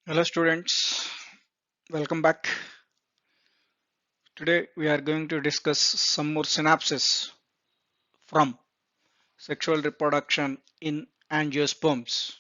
Hello students, welcome back. Today we are going to discuss some more synapses from sexual reproduction in angiosperms.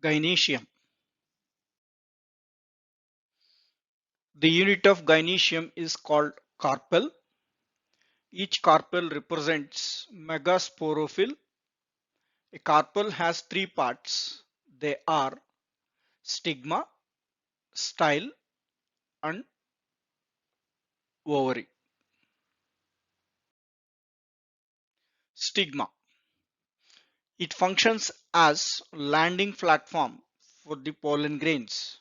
Gynecium. The unit of gynecium is called carpel. Each carpel represents megasporophyll. A carpel has three parts. They are stigma, style and ovary. Stigma. It functions as landing platform for the pollen grains.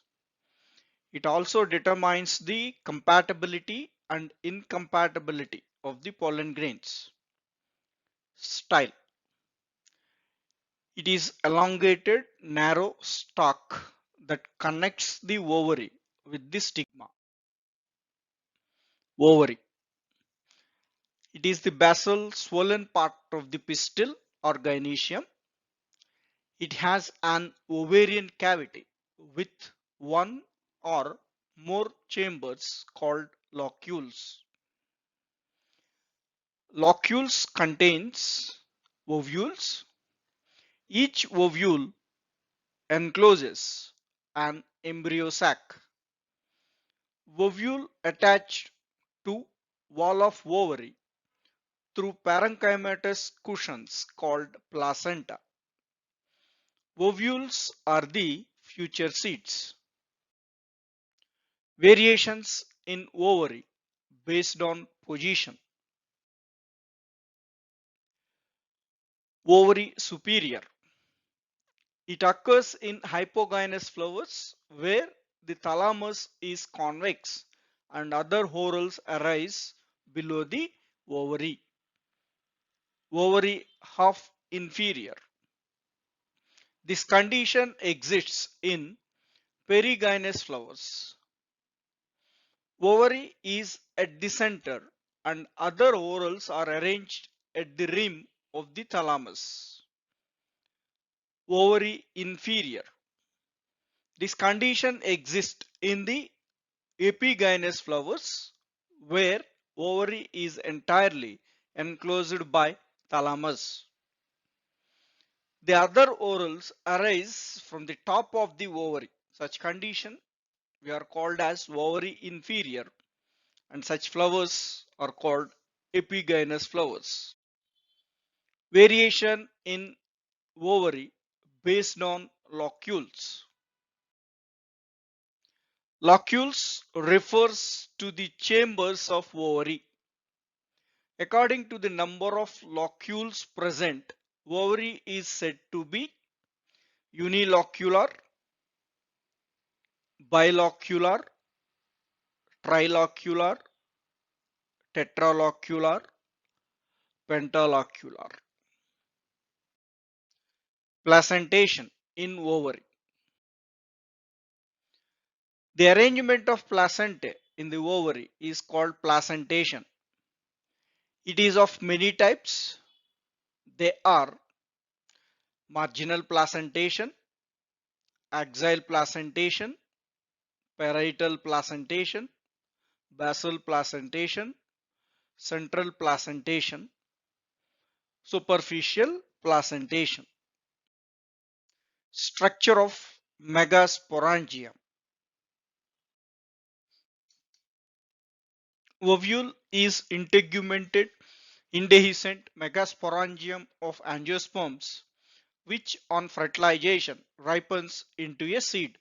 It also determines the compatibility and incompatibility of the pollen grains. Style. It is elongated, narrow stalk that connects the ovary with the stigma. Ovary. It is the basal swollen part of the pistil or gynecium. It has an ovarian cavity with one or more chambers called locules. Locules contains ovules. Each ovule encloses an embryo sac. Ovule attached to wall of ovary through parenchymatous cushions called placenta. Ovules are the future seeds. Variations in ovary based on position. Ovary superior. It occurs in hypogynous flowers where the thalamus is convex and other whorls arise below the ovary. Ovary half inferior. This condition exists in perigynous flowers. Ovary is at the center and other whorls are arranged at the rim of the thalamus. Ovary inferior. This condition exists in the epigynous flowers where ovary is entirely enclosed by thalamus. The other whorls arise from the top of the ovary. Such condition we are called as ovary inferior and such flowers are called epigynous flowers. Variation in ovary based on locules. Locules refers to the chambers of ovary. According to the number of locules present, ovary is said to be unilocular, bilocular, trilocular, tetralocular, pentalocular. Placentation in ovary. The arrangement of placentae in the ovary is called placentation. It is of many types. They are marginal placentation, axial placentation, parietal placentation, basal placentation, central placentation, superficial placentation. Structure of megasporangium. Ovule is integumented indehiscent megasporangium of angiosperms which on fertilization ripens into a seed.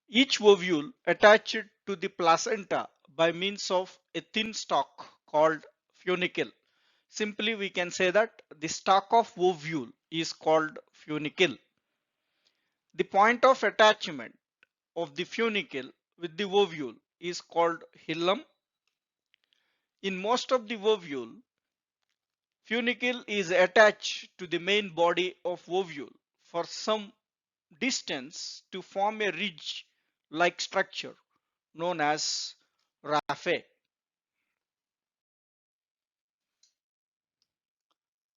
Each ovule attached to the placenta by means of a thin stalk called funicle. Simply we can say that the stalk of ovule is called funicle. The point of attachment of the funicle with the ovule is called hilum. In most of the ovule, funicle is attached to the main body of ovule for some distance to form a ridge-like structure known as raphe.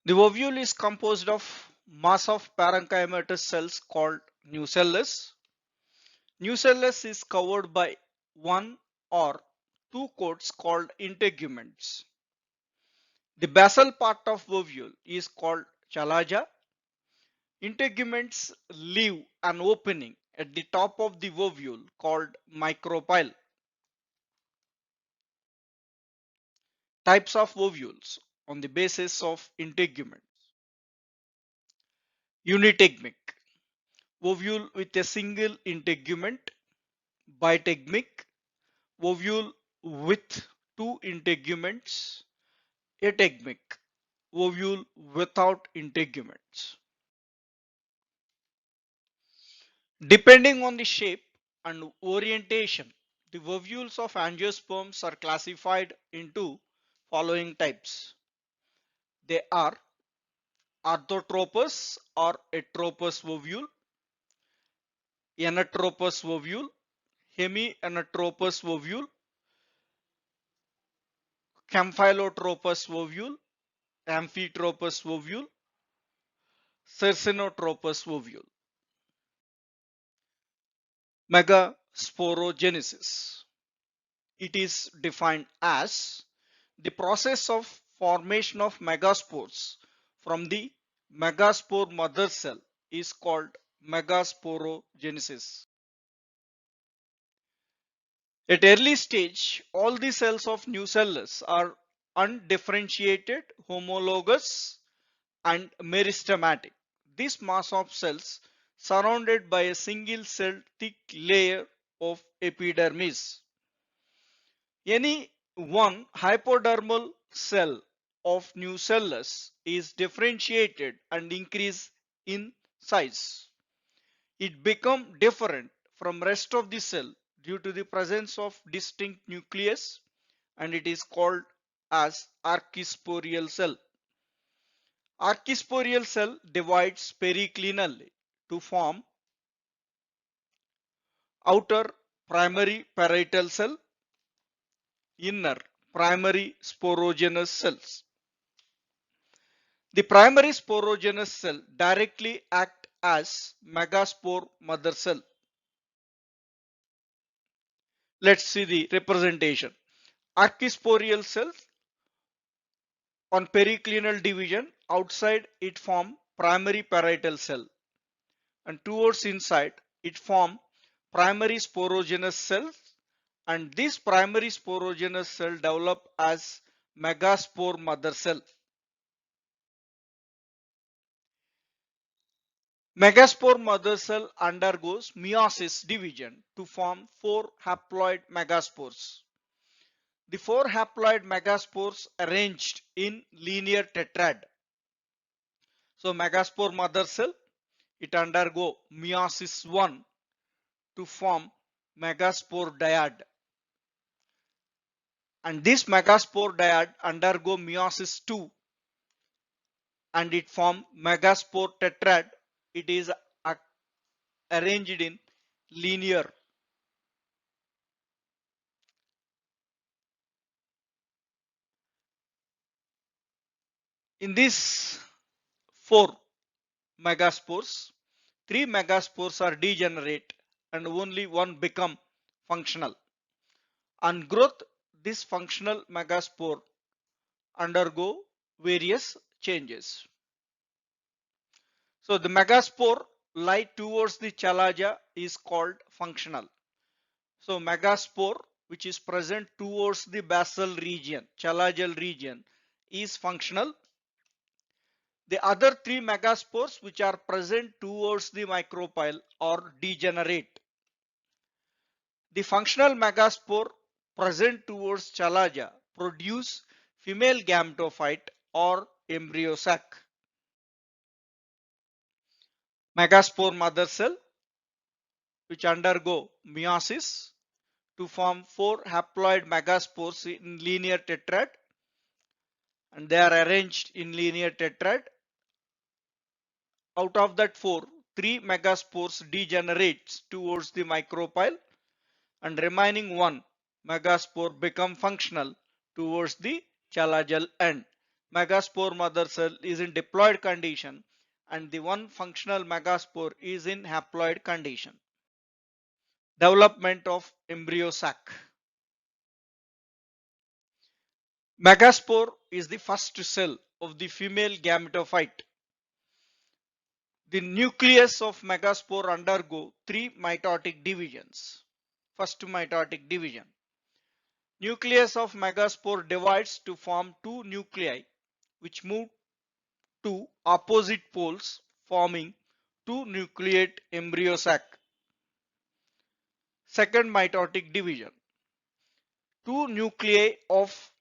The ovule is composed of mass of parenchymatous cells called nucellus. Nucellus is covered by one or two coats called integuments. The basal part of ovule is called chalaza. Integuments leave an opening at the top of the ovule called micropyle. Types of ovules on the basis of integuments. Unitegmic. Ovule with a single integument. Bitegmic. Ovule with two integuments. Ategmic. Ovule without integuments. Depending on the shape and orientation, the ovules of angiosperms are classified into following types. They are orthotropous or heteropous ovule, anatropous ovule, hemianatropous ovule, camphylotropous ovule, amphitropous ovule, cercinotropous ovule. Megasporogenesis. It is defined as the process of formation of megaspores from the megaspore mother cell is called megasporogenesis. At early stage, all the cells of nucellus are undifferentiated, homologous, and meristematic. This mass of cells surrounded by a single cell thick layer of epidermis. Any one hypodermal cell of nucellus is differentiated and increase in size. It become different from rest of the cell due to the presence of distinct nucleus, and it is called as archisporial cell. Archisporial cell divides periclinally to form outer primary parietal cell, inner primary sporogenous cells. The primary sporogenous cell directly act as megaspore mother cell. Let's see the representation. Archisporial cells on periclinal division, outside it form primary parietal cell, and towards inside it form primary sporogenous cells, and this primary sporogenous cell develop as megaspore mother cell. Megaspore mother cell undergoes meiosis division to form four haploid megaspores. The four haploid megaspores arranged in linear tetrad. So megaspore mother cell, it undergo meiosis 1 to form megaspore dyad, and this megaspore dyad undergo meiosis 2 and it form megaspore tetrad. It is arranged in linear. In these four megaspores, three megaspores are degenerate and only one become functional. On growth, this functional megaspore undergo various changes. So the megaspore lie towards the chalaza is called functional. So megaspore which is present towards the basal region, chalazal region, is functional. The other three megaspores which are present towards the micropyle are degenerate. The functional megaspore present towards chalaza produce female gametophyte or embryo sac. Megaspore mother cell which undergo meiosis to form four haploid megaspores in linear tetrad, and they are arranged in linear tetrad. Out of that four, three megaspores degenerates towards the micropyle, and remaining one megaspore become functional towards the chalazal end. Megaspore mother cell is in diploid condition and the one functional megaspore is in haploid condition. Development of embryo sac. Megaspore is the first cell of the female gametophyte. The nucleus of megaspore undergo three mitotic divisions. First mitotic division. Nucleus of megaspore divides to form two nuclei which move to opposite poles, forming two nucleate embryo sac. Second mitotic division. Two nuclei of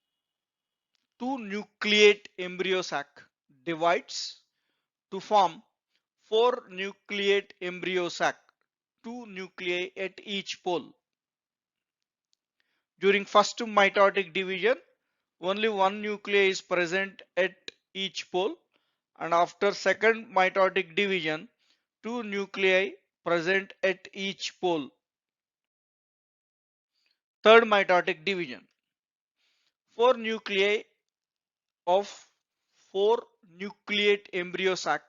two nucleate embryo sac divides to form four nucleate embryo sac, two nuclei at each pole. During first mitotic division, only one nuclei is present at each pole, and after second mitotic division, two nuclei present at each pole. Third mitotic division. Four nuclei of four nucleate embryo sac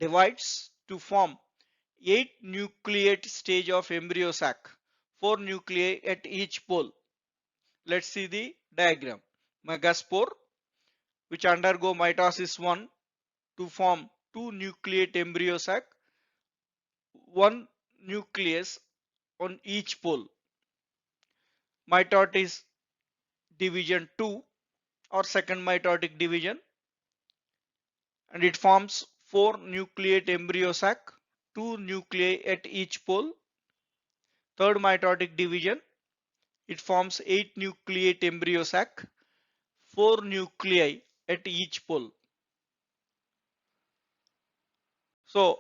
divides to form 8 nucleate stage of embryo sac, 4 nuclei at each pole. Let's see the diagram. Megaspore, which undergo mitosis 1 to form 2 nucleate embryo sac, 1 nucleus on each pole. Mitosis division 2 or second mitotic division, and it forms 4 nucleate embryo sac, 2 nuclei at each pole. Third mitotic division, it forms 8 nucleate embryo sac, 4 nuclei at each pole. So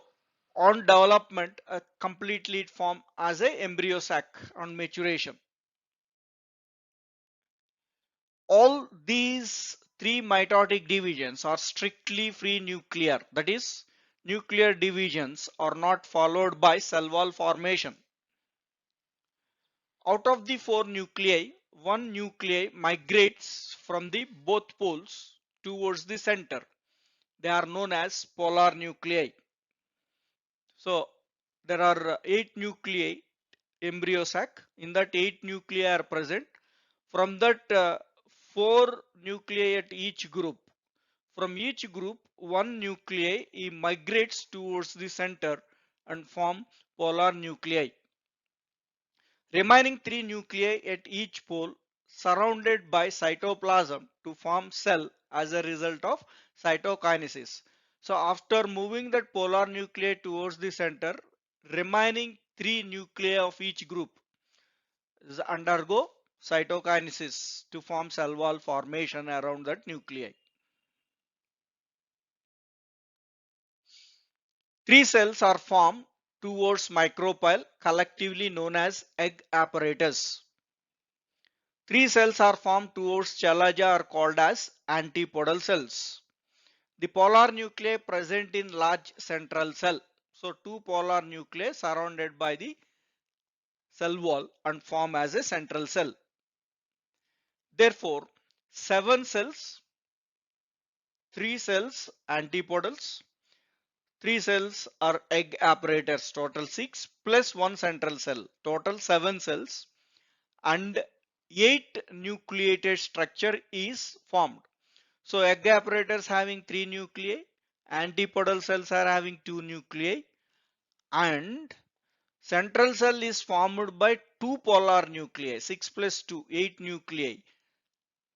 on development, completely it form as a embryo sac on maturation. All these three mitotic divisions are strictly free nuclear. That is, nuclear divisions are not followed by cell wall formation. Out of the four nuclei, one nuclei migrates from the both poles towards the center. They are known as polar nuclei. So there are 8 nuclei embryo sac. In that 8 nuclei are present. From that 4 nuclei at each group. From each group, one nuclei migrates towards the center and form polar nuclei. Remaining 3 nuclei at each pole surrounded by cytoplasm to form cell as a result of cytokinesis. So after moving that polar nuclei towards the center, remaining 3 nuclei of each group undergo cytokinesis to form cell wall formation around that nuclei. 3 cells are formed towards micropyle, collectively known as egg apparatus. 3 cells are formed towards chalaza are called as antipodal cells. The polar nuclei present in large central cell. So 2 polar nuclei surrounded by the cell wall and form as a central cell. Therefore, 7 cells, 3 cells antipodals, 3 cells are egg apparatus, total 6 plus 1 central cell, total 7 cells, and 8 nucleated structure is formed. So egg apparatus having 3 nuclei, antipodal cells are having 2 nuclei, and central cell is formed by 2 polar nuclei, 6 plus 2, 8 nuclei,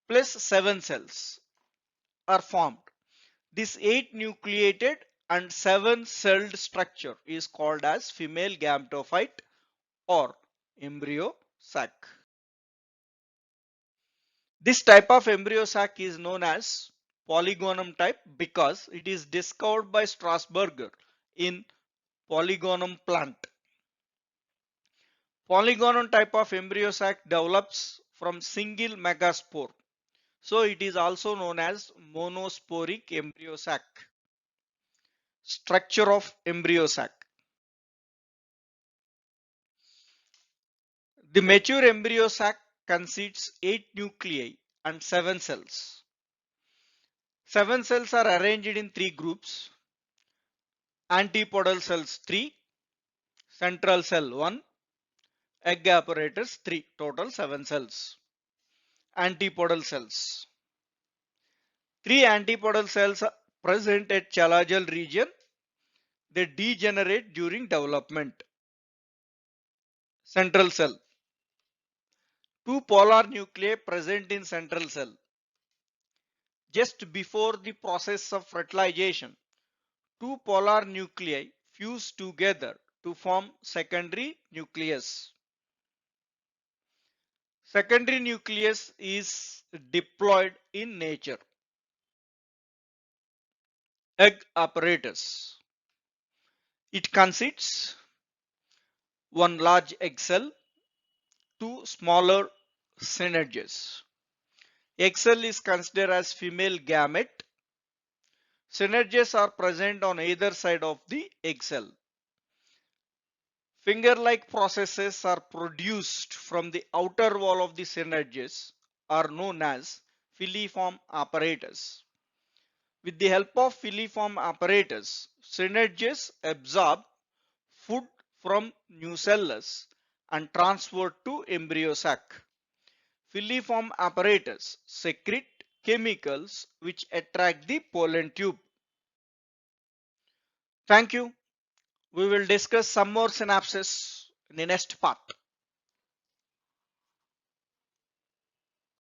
plus 7 cells are formed. This 8 nucleated and 7 celled structure is called as female gametophyte or embryo sac. This type of embryo sac is known as polygonum type because it is discovered by Strasburger in Polygonum plant. Polygonum type of embryo sac develops from single megaspore. So it is also known as monosporic embryo sac. Structure of embryo sac. The mature embryo sac consists 8 nuclei and 7 cells. 7 cells are arranged in 3 groups. antipodal cells 3, central cell 1, egg apparatus 3, total 7 cells. Antipodal cells. 3 antipodal cells are present at chalazal region. They degenerate during development. Central cell. 2 polar nuclei present in central cell. Just before the process of fertilization, 2 polar nuclei fuse together to form secondary nucleus. Secondary nucleus is diploid in nature. Egg apparatus. It consists one large egg cell, two smaller synerges. Egg cell is considered as female gamete. Synerges are present on either side of the egg cell. Finger-like processes are produced from the outer wall of the synerges, are known as filiform apparatus. With the help of filiform apparatus, synerges absorb food from nucellus and transfer to embryo sac. Filiform apparatus secrete chemicals which attract the pollen tube. Thank you. We will discuss some more synapses in the next part.